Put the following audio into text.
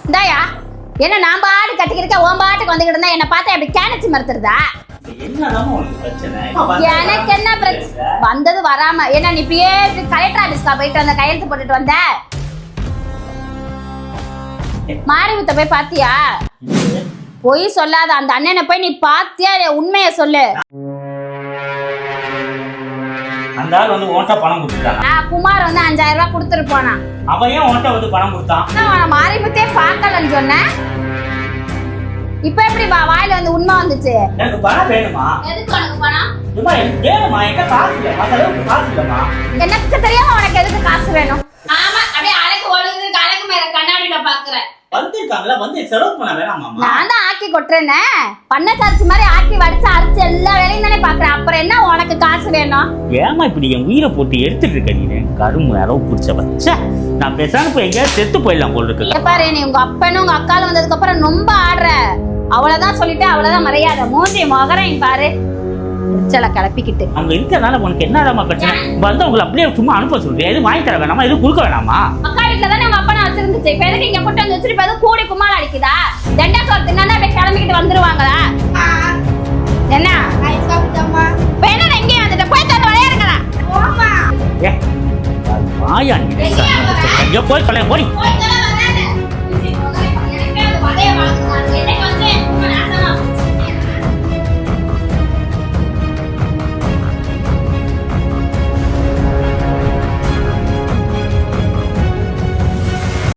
இந்தாயா என்ன நான் பாட்டு கட்டிக்கிட்டு உன் பாட்டுக்கு வந்துகிட்டு இருந்தா என்ன பார்த்தா எப்படி கேனச்சு மறுத்துறதா? எனக்கு என்ன பிரச்சனை? வந்தது வராம என்ன நீ இப்பயே கலெக்டர் ஆபீஸ்க்கா போயிட்டு வந்த கையெழுத்து போட்டுட்டு வந்த? மாரிமுத்த போய் பாத்தியா? பொய் சொல்லாத. அந்த அண்ணனை போய் நீ பாத்தியா? உண்மையை சொல்லு. அந்த ஆள் வந்து உன்கிட்ட பணம் கொடுத்துட்டானா? குமார் வந்து 5000 ரூபாய் கொடுத்துட்டு போனா. அவன் ஏன் உன்கிட்ட வந்து பணம் கொடுத்தான்? நான் மாரிமுத்தே பார்க்கலன்னு சொன்னேன். இப்ப எப்படி வாயில வந்து உண்மை வந்துச்சு? எனக்கு பணம் வேணுமா? எதுக்கு உனக்கு பணம்? அம்மா எனக்கு வேணுமா? என்கிட்ட காசு இல்ல. மத்தளவுக்கு காசு இல்லம்மா. எனக்கு தெரியாம உனக்கு எதுக்கு காசு வேணும்? ஆமா அப்படியே அழகு ஒழுகுது அழகு மேல கண்ணாடியில பாக்குறேன். வந்திருக்காங்களா? வந்து செலவு பண்ண வேணாமா? நான் தான் ஆக்கி கொட்டுறேனே. பண்ண சார்ஜ் மாதிரி ஆக்கி வடிச்சு அரைச்சு எல்லா வேலையும் தானே பாக்குறேன். அப்புறம் என்ன உனக்கு காசு வேணும்? ஏமா இப்படி என் உயிரை போட்டு எடுத்துட்டு இருக்க நீ? கரும்பு அளவு பிடிச்ச வச்ச நான் பேசாம போய் எங்கேயாவது செத்து போயிடலாம் போல இருக்கு. பாரு நீ உங்க அப்பனும் உங்க அக்காலும் வந்ததுக்கு அப்புறம் ரொம்ப ஆடுற. அவ்வளவுதான் சொல்லிட்டு அவ்வளவுதான் மரியாதை. மூஞ்சி மகரையும் பாரு உச்சல கிளப்பிக்கிட்டு. அங்க இருக்கிறதுனால உனக்கு என்னடாமா பிரச்சனை? வந்து உங்களை அப்படியே சும்மா அனுப்ப சொல்றேன். எதுவும் வாங்கி தர வேணாமா? எதுவும் கொடுக்க வேணாமா? அக்கா வீட்டுல தானே உங்க அப்பா நான் வச்சிருந்துச்சு. இப்ப எதுக்கு இங்க போட்டு வந்து வச்சிருப்ப? எதுவும் கூடி கும்மால் அடிக்குதா? தண்டா சோறு தின்னா அப்படியே கிளம்பிக்கிட்டு வந்துருவாங்களா? என்ன வேணா எங்கேயும் வந்துட்டு போய் தந்து விளையாடுங்களா? வாயா நீ போய் சொல்ல போடி.